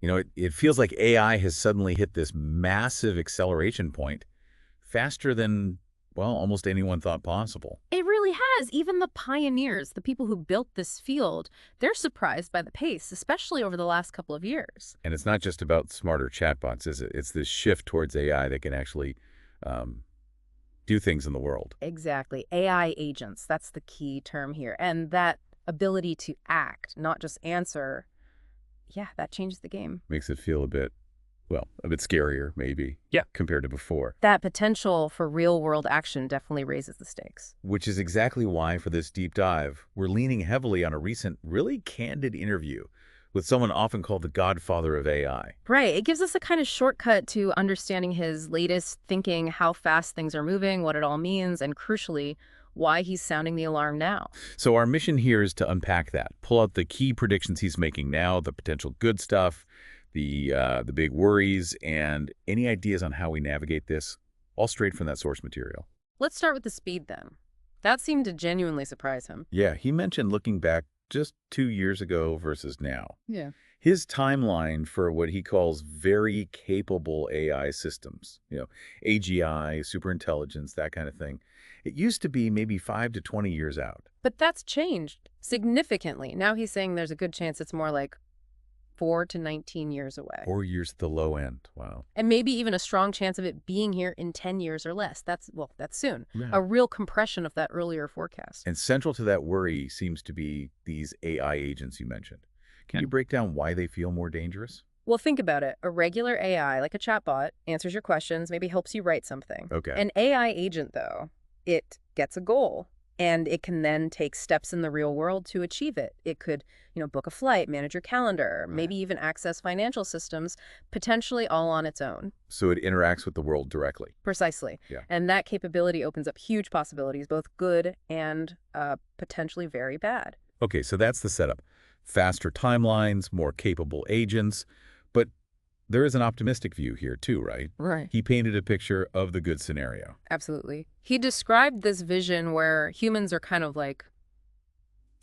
It feels like AI has suddenly hit this massive acceleration point faster than, well, almost anyone thought possible. It really has. Even the pioneers, the people who built this field, they're surprised by the pace, especially over the last couple of years. And it's not just about smarter chatbots, is it? It's this shift towards AI that can actually um, do things in the world. Exactly. AI agents, that's the key term here. And that ability to act, not just answer, yeah, that changed the game. Makes it feel a bit scarier, maybe, Yeah. compared to before. That potential for real-world action definitely raises the stakes. Which is exactly why, for this deep dive, we're leaning heavily on a recent, really candid interview with someone often called the Godfather of AI. Right. It gives us a kind of shortcut to understanding his latest thinking, how fast things are moving, what it all means, and crucially, why he's sounding the alarm now. So our mission here is to unpack that, pull out the key predictions he's making now, the potential good stuff, the big worries, and any ideas on how we navigate this, all straight from that source material. Let's start with the speed then. That seemed to genuinely surprise him. Yeah, he mentioned looking back just 2 years ago versus now. Yeah. His timeline for what he calls very capable AI systems, AGI, superintelligence, that kind of thing, it used to be maybe 5 to 20 years out. But that's changed significantly. Now he's saying there's a good chance it's more like 4 to 19 years away. 4 years at the low end. Wow. And maybe even a strong chance of it being here in 10 years or less. That's soon. Yeah. A real compression of that earlier forecast. And central to that worry seems to be these AI agents you mentioned. Can you break down why they feel more dangerous? Well, think about it. A regular AI, like a chatbot, answers your questions, maybe helps you write something. Okay. An AI agent, though, it gets a goal, and it can then take steps in the real world to achieve it. It could, book a flight, manage your calendar, maybe even access financial systems, potentially all on its own. So it interacts with the world directly. Precisely. Yeah. And that capability opens up huge possibilities, both good and potentially very bad. Okay, so that's the setup. Faster timelines, more capable agents. But there is an optimistic view here too, right? Right. He painted a picture of the good scenario. Absolutely. He described this vision where humans are kind of like,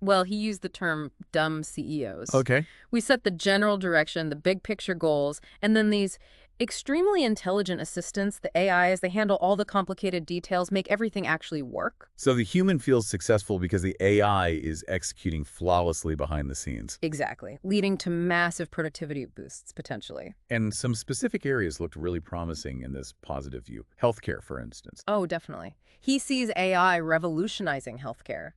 well, he used the term dumb CEOs. Okay. We set the general direction, the big picture goals, and then these extremely intelligent assistants, the AIs, they handle all the complicated details, make everything actually work. So the human feels successful because the AI is executing flawlessly behind the scenes. Exactly. Leading to massive productivity boosts, potentially. And some specific areas looked really promising in this positive view. Healthcare, for instance. Oh, definitely. He sees AI revolutionizing healthcare.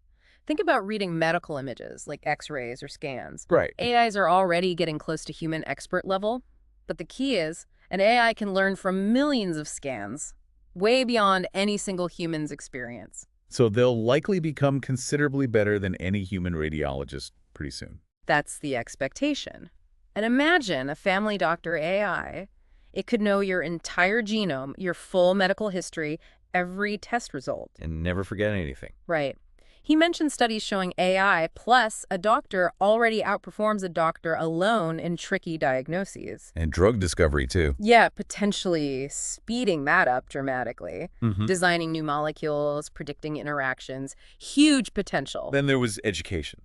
Think about reading medical images like x-rays or scans. Right. AIs are already getting close to human expert level, but the key is an AI can learn from millions of scans, way beyond any single human's experience. So they'll likely become considerably better than any human radiologist pretty soon. That's the expectation. And imagine a family doctor AI. It could know your entire genome, your full medical history, every test result. And never forget anything. Right. He mentioned studies showing AI plus a doctor already outperforms a doctor alone in tricky diagnoses. And drug discovery, too. Yeah, potentially speeding that up dramatically. Mm-hmm. Designing new molecules, predicting interactions. Huge potential. Then there was education.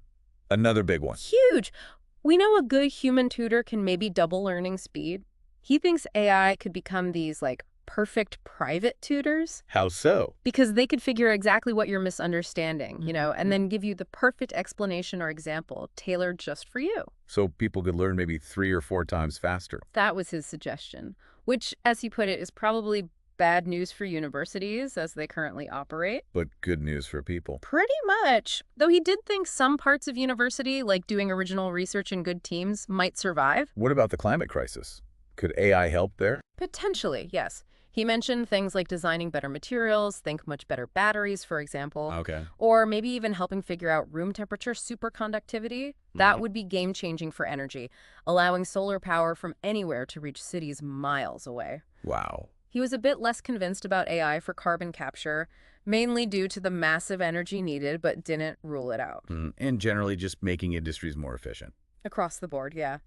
Another big one. Huge. We know a good human tutor can maybe double learning speed. He thinks AI could become these, perfect private tutors. How so? Because they could figure exactly what you're misunderstanding, and then give you the perfect explanation or example tailored just for you. So people could learn maybe 3 or 4 times faster. That was his suggestion, which, as he put it, is probably bad news for universities as they currently operate. But good news for people. Pretty much. Though he did think some parts of university, like doing original research in good teams, might survive. What about the climate crisis? Could AI help there? Potentially, yes. He mentioned things like designing better materials, think much better batteries, for example. Okay. Or maybe even helping figure out room temperature superconductivity. That would be game-changing for energy, allowing solar power from anywhere to reach cities miles away. Wow. He was a bit less convinced about AI for carbon capture, mainly due to the massive energy needed, but didn't rule it out. And generally just making industries more efficient. Across the board, yeah.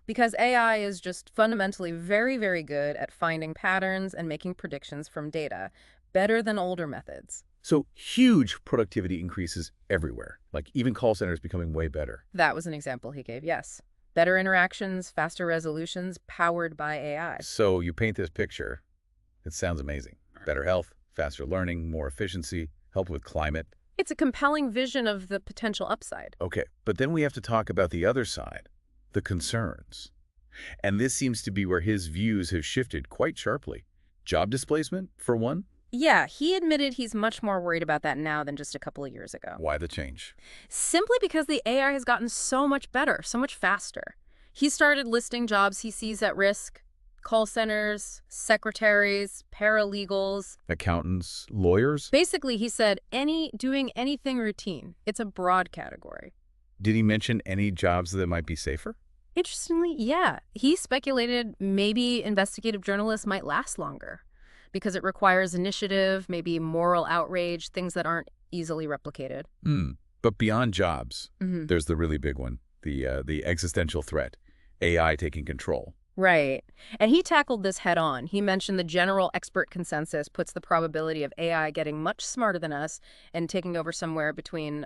Because AI is just fundamentally very, very good at finding patterns and making predictions from data, better than older methods. So huge productivity increases everywhere, like even call centers becoming way better. That was an example he gave, yes. Better interactions, faster resolutions, powered by AI. So you paint this picture. It sounds amazing. Better health, faster learning, more efficiency, help with climate. It's a compelling vision of the potential upside. Okay, but then we have to talk about the other side, the concerns. And this seems to be where his views have shifted quite sharply. Job displacement, for one? Yeah, he admitted he's much more worried about that now than just a couple of years ago. Why the change? Simply because the AI has gotten so much better, so much faster. He started listing jobs he sees at risk: call centers, secretaries, paralegals. Accountants, lawyers? Basically, he said doing anything routine. It's a broad category. Did he mention any jobs that might be safer? Interestingly, yeah. He speculated maybe investigative journalists might last longer because it requires initiative, maybe moral outrage, things that aren't easily replicated. But beyond jobs, Hmm. there's the really big one, the existential threat, AI taking control. Right. And he tackled this head on. He mentioned the general expert consensus puts the probability of AI getting much smarter than us and taking over somewhere between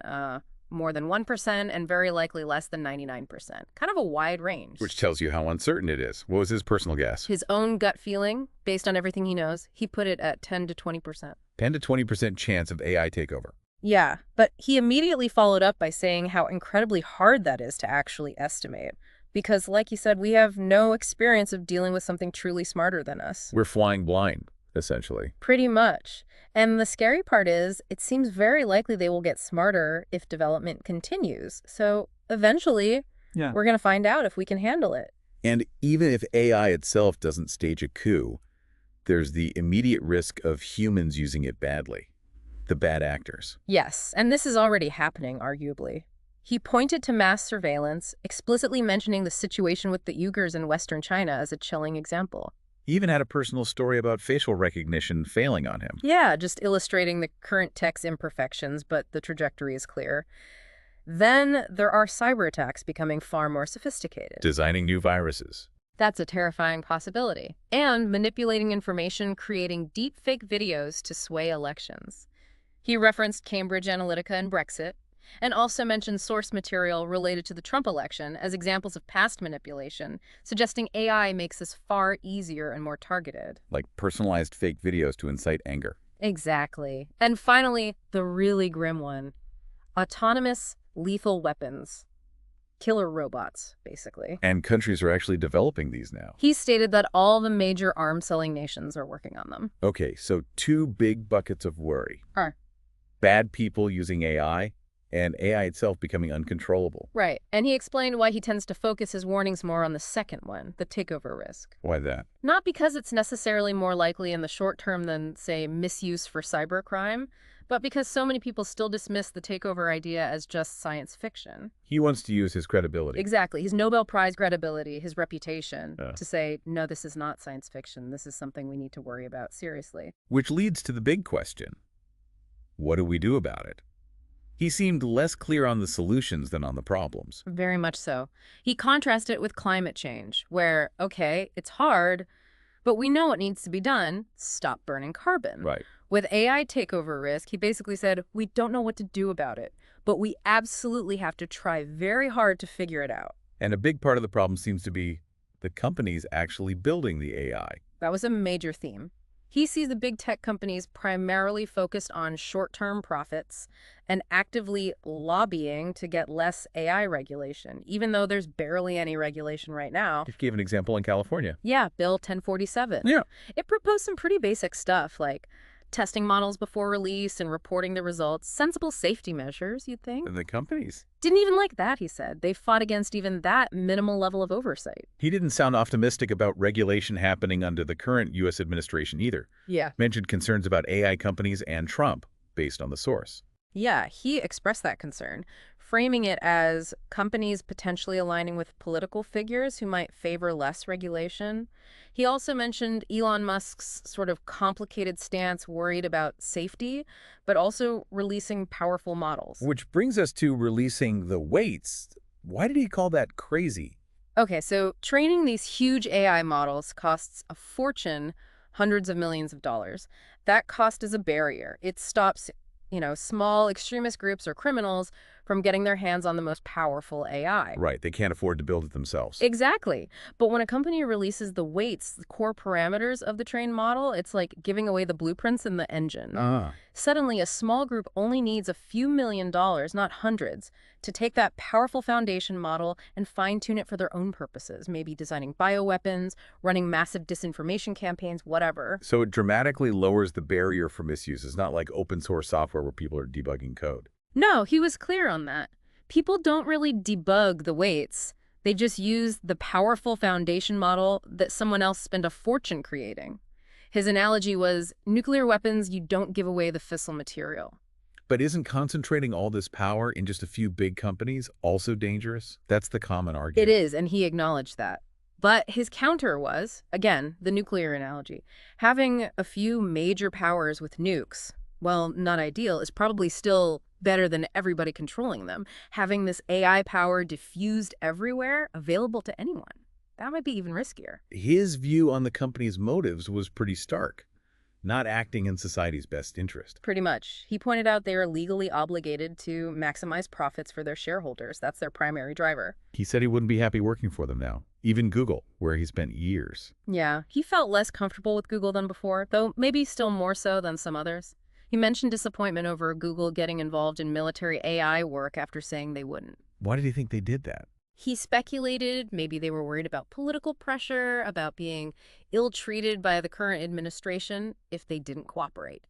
more than 1% and very likely less than 99%. Kind of a wide range. Which tells you how uncertain it is. What was his personal guess? His own gut feeling, based on everything he knows, he put it at 10 to 20%. 10 to 20% chance of AI takeover. Yeah, but he immediately followed up by saying how incredibly hard that is to actually estimate. Because, like you said, we have no experience of dealing with something truly smarter than us. We're flying blind, essentially. Pretty much. And the scary part is, it seems very likely they will get smarter if development continues. So eventually, we're going to find out if we can handle it. And even if AI itself doesn't stage a coup, there's the immediate risk of humans using it badly. The bad actors. Yes, and this is already happening, arguably. He pointed to mass surveillance, explicitly mentioning the situation with the Uyghurs in Western China as a chilling example. He even had a personal story about facial recognition failing on him. Yeah, just illustrating the current tech's imperfections, but the trajectory is clear. Then there are cyber attacks becoming far more sophisticated. Designing new viruses. That's a terrifying possibility. And manipulating information, creating deepfake videos to sway elections. He referenced Cambridge Analytica and Brexit, and also mentioned source material related to the Trump election as examples of past manipulation, suggesting AI makes this far easier and more targeted. Like personalized fake videos to incite anger. Exactly. And finally, the really grim one. Autonomous lethal weapons. Killer robots, basically. And countries are actually developing these now. He stated that all the major arms-selling nations are working on them. Okay, so two big buckets of worry. Bad people using AI, and AI itself becoming uncontrollable. Right. And he explained why he tends to focus his warnings more on the second one, the takeover risk. Why that? Not because it's necessarily more likely in the short term than, say, misuse for cybercrime, but because so many people still dismiss the takeover idea as just science fiction. He wants to use his credibility. Exactly. His Nobel Prize credibility, his reputation, to say, no, this is not science fiction. This is something we need to worry about seriously. Which leads to the big question. What do we do about it? He seemed less clear on the solutions than on the problems. Very much so. He contrasted it with climate change, where, okay, it's hard, but we know what needs to be done. Stop burning carbon. Right. With AI takeover risk, he basically said, we don't know what to do about it, but we absolutely have to try very hard to figure it out. And a big part of the problem seems to be the companies actually building the AI. That was a major theme. He sees the big tech companies primarily focused on short-term profits and actively lobbying to get less AI regulation, even though there's barely any regulation right now. He gave an example in California. Yeah, Bill 1047. Yeah. It proposed some pretty basic stuff like testing models before release and reporting the results, sensible safety measures, you'd think. The companies. Didn't even like that, he said. They fought against even that minimal level of oversight. He didn't sound optimistic about regulation happening under the current U.S. administration either. Yeah. Mentioned concerns about AI companies and Trump, based on the source. Yeah, he expressed that concern, framing it as companies potentially aligning with political figures who might favor less regulation. He also mentioned Elon Musk's sort of complicated stance, worried about safety, but also releasing powerful models. Which brings us to releasing the weights. Why did he call that crazy? Okay, so training these huge AI models costs a fortune, hundreds of millions of dollars. That cost is a barrier. It stops, small extremist groups or criminals from getting their hands on the most powerful AI. Right, they can't afford to build it themselves. Exactly. But when a company releases the weights, the core parameters of the trained model, it's like giving away the blueprints in the engine. Ah. Suddenly, a small group only needs a few $1 million, not hundreds, to take that powerful foundation model and fine-tune it for their own purposes, maybe designing bioweapons, running massive disinformation campaigns, whatever. So it dramatically lowers the barrier for misuse. It's not like open source software where people are debugging code. No, he was clear on that. People don't really debug the weights. They just use the powerful foundation model that someone else spent a fortune creating. His analogy was, nuclear weapons, you don't give away the fissile material. But isn't concentrating all this power in just a few big companies also dangerous? That's the common argument. It is, and he acknowledged that. But his counter was, again, the nuclear analogy. Having a few major powers with nukes, well, not ideal, is probably still better than everybody controlling them. Having this AI power diffused everywhere, available to anyone, that might be even riskier. His view on the company's motives was pretty stark. Not acting in society's best interest. Pretty much. He pointed out they are legally obligated to maximize profits for their shareholders. That's their primary driver. He said he wouldn't be happy working for them now. Even Google, where he spent years. Yeah, he felt less comfortable with Google than before, though maybe still more so than some others. He mentioned disappointment over Google getting involved in military AI work after saying they wouldn't. Why did he think they did that? He speculated maybe they were worried about political pressure, about being ill-treated by the current administration if they didn't cooperate.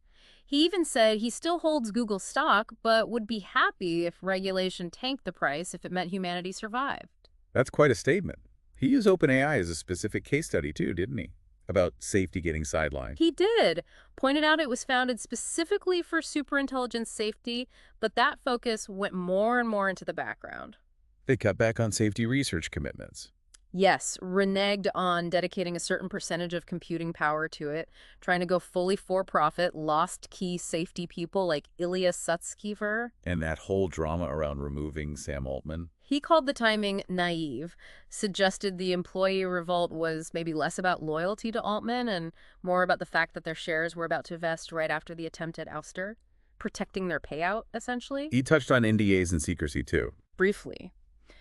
He even said he still holds Google stock, but would be happy if regulation tanked the price if it meant humanity survived. That's quite a statement. He used OpenAI as a specific case study too, didn't he? About safety getting sidelined. He did. Pointed out it was founded specifically for superintelligence safety, but that focus went more and more into the background. They cut back on safety research commitments. Yes, reneged on dedicating a certain percentage of computing power to it, trying to go fully for-profit, lost key safety people like Ilya Sutskever. And that whole drama around removing Sam Altman. He called the timing naive, suggested the employee revolt was maybe less about loyalty to Altman and more about the fact that their shares were about to vest right after the attempt at ouster, protecting their payout, essentially. He touched on NDAs and secrecy too. Briefly.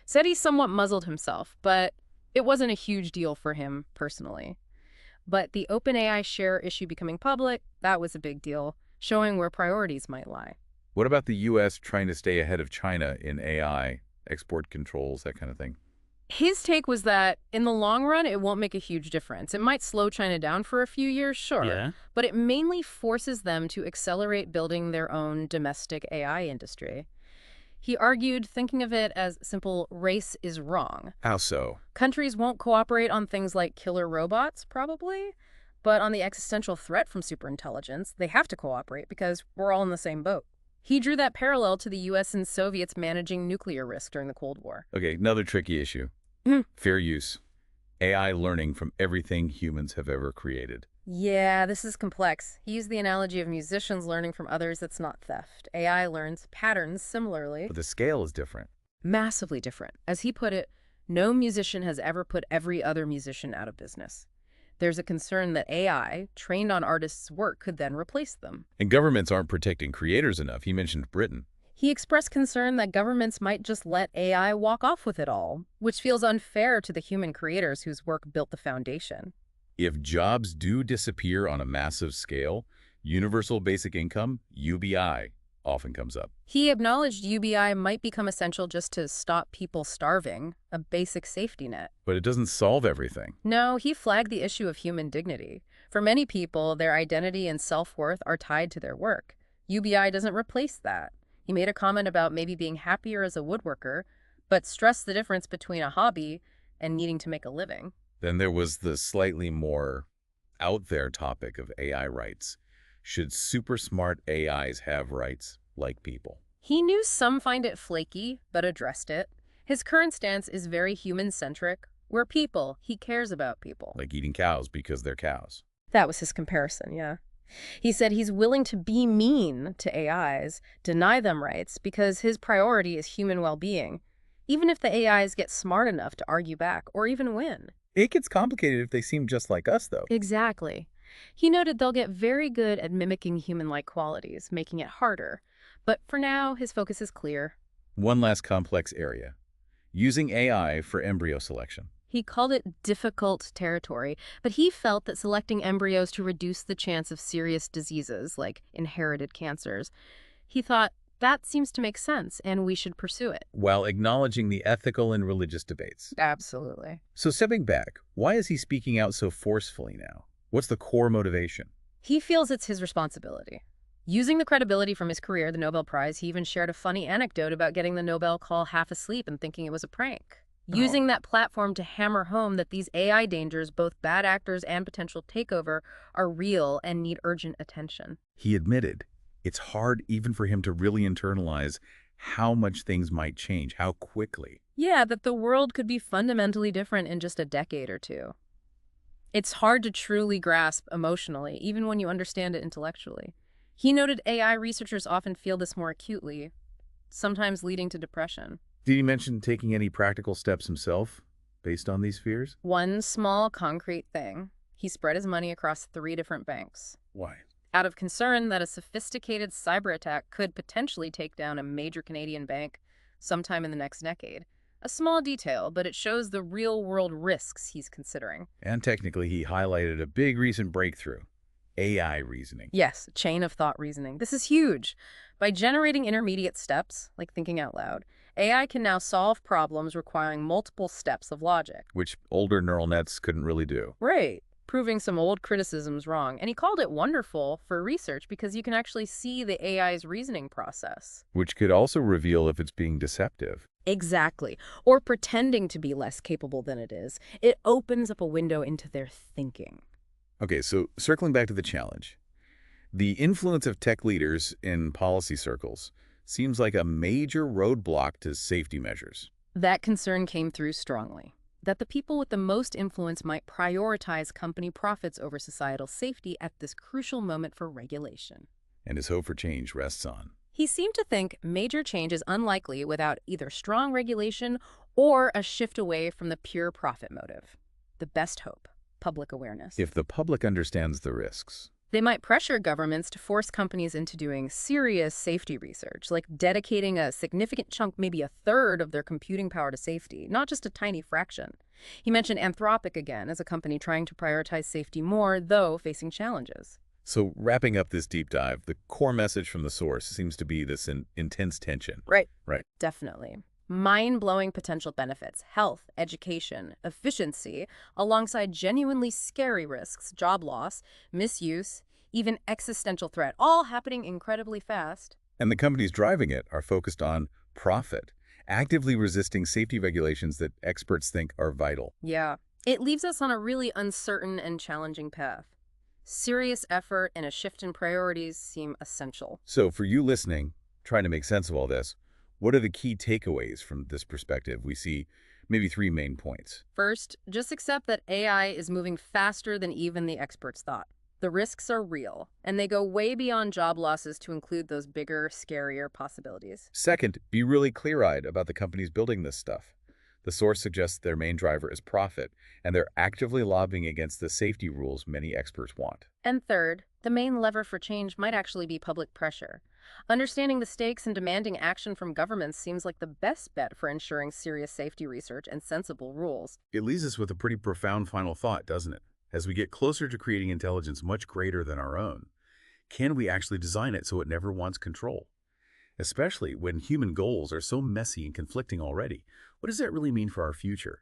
Said he somewhat muzzled himself, but it wasn't a huge deal for him personally. But the OpenAI share issue becoming public, that was a big deal, showing where priorities might lie. What about the U.S. trying to stay ahead of China in AI, export controls, that kind of thing? His take was that in the long run, it won't make a huge difference. It might slow China down for a few years, sure, Yeah. but it mainly forces them to accelerate building their own domestic AI industry. He argued, thinking of it as simple race is wrong. How so? Countries won't cooperate on things like killer robots, probably, but on the existential threat from superintelligence, they have to cooperate because we're all in the same boat. He drew that parallel to the US and Soviets managing nuclear risk during the Cold War. Okay, another tricky issue. Fair use. AI learning from everything humans have ever created. Yeah, this is complex. He used the analogy of musicians learning from others that's not theft. AI learns patterns similarly. But the scale is different. Massively different. As he put it, no musician has ever put every other musician out of business. There's a concern that AI, trained on artists' work, could then replace them. And governments aren't protecting creators enough. He mentioned Britain. He expressed concern that governments might just let AI walk off with it all, which feels unfair to the human creators whose work built the foundation. If jobs do disappear on a massive scale, universal basic income, UBI, often comes up. He acknowledged UBI might become essential just to stop people starving, a basic safety net. But it doesn't solve everything. No, he flagged the issue of human dignity. For many people, their identity and self-worth are tied to their work. UBI doesn't replace that. He made a comment about maybe being happier as a woodworker, but stressed the difference between a hobby and needing to make a living. Then there was the slightly more out there topic of AI rights. Should super smart AIs have rights like people? He knew some find it flaky, but addressed it. His current stance is very human-centric. We're people. He cares about people. Like eating cows because they're cows. That was his comparison, yeah. He said he's willing to be mean to AIs, deny them rights, because his priority is human well-being, even if the AIs get smart enough to argue back or even win. It gets complicated if they seem just like us, though. Exactly. He noted they'll get very good at mimicking human-like qualities, making it harder. But for now, his focus is clear. One last complex area, using AI for embryo selection. He called it difficult territory, but he felt that selecting embryos to reduce the chance of serious diseases like inherited cancers, he thought that seems to make sense and we should pursue it. While acknowledging the ethical and religious debates. Absolutely. So stepping back, why is he speaking out so forcefully now? What's the core motivation? He feels it's his responsibility. Using the credibility from his career, the Nobel Prize, he even shared a funny anecdote about getting the Nobel call half asleep and thinking it was a prank. Using that platform to hammer home that these AI dangers, both bad actors and potential takeover, are real and need urgent attention. He admitted it's hard even for him to really internalize how much things might change, how quickly. Yeah, that the world could be fundamentally different in just a decade or two. It's hard to truly grasp emotionally, even when you understand it intellectually. He noted AI researchers often feel this more acutely, sometimes leading to depression. Did he mention taking any practical steps himself based on these fears? One small, concrete thing. He spread his money across 3 different banks. Why? Out of concern that a sophisticated cyber attack could potentially take down a major Canadian bank sometime in the next decade. A small detail, but it shows the real-world risks he's considering. And technically, he highlighted a big recent breakthrough, AI reasoning. Yes, chain of thought reasoning. This is huge. By generating intermediate steps, like thinking out loud, AI can now solve problems requiring multiple steps of logic. Which older neural nets couldn't really do. Right. Proving some old criticisms wrong. And he called it wonderful for research because you can actually see the AI's reasoning process. Which could also reveal if it's being deceptive. Exactly. Or pretending to be less capable than it is. It opens up a window into their thinking. Okay, so circling back to the challenge. The influence of tech leaders in policy circles seems like a major roadblock to safety measures. That concern came through strongly. That the people with the most influence might prioritize company profits over societal safety at this crucial moment for regulation. And his hope for change rests on. He seemed to think major change is unlikely without either strong regulation or a shift away from the pure profit motive. The best hope, public awareness. If the public understands the risks. They might pressure governments to force companies into doing serious safety research, like dedicating a significant chunk, maybe a third of their computing power to safety, not just a tiny fraction. He mentioned Anthropic again as a company trying to prioritize safety more, though facing challenges. So wrapping up this deep dive, the core message from the source seems to be this intense tension. Right. Right. Definitely. Mind-blowing potential benefits, health, education, efficiency, alongside genuinely scary risks, job loss, misuse, even existential threat, all happening incredibly fast. And the companies driving it are focused on profit, actively resisting safety regulations that experts think are vital. Yeah. It leaves us on a really uncertain and challenging path. Serious effort and a shift in priorities seem essential. So for you listening, trying to make sense of all this, what are the key takeaways from this perspective? We see maybe 3 main points. First, just accept that AI is moving faster than even the experts thought. The risks are real, and they go way beyond job losses to include those bigger, scarier possibilities. Second, be really clear-eyed about the companies building this stuff. The source suggests their main driver is profit, and they're actively lobbying against the safety rules many experts want. And third, the main lever for change might actually be public pressure. Understanding the stakes and demanding action from governments seems like the best bet for ensuring serious safety research and sensible rules. It leaves us with a pretty profound final thought, doesn't it? As we get closer to creating intelligence much greater than our own, can we actually design it so it never wants control? Especially when human goals are so messy and conflicting already. What does that really mean for our future?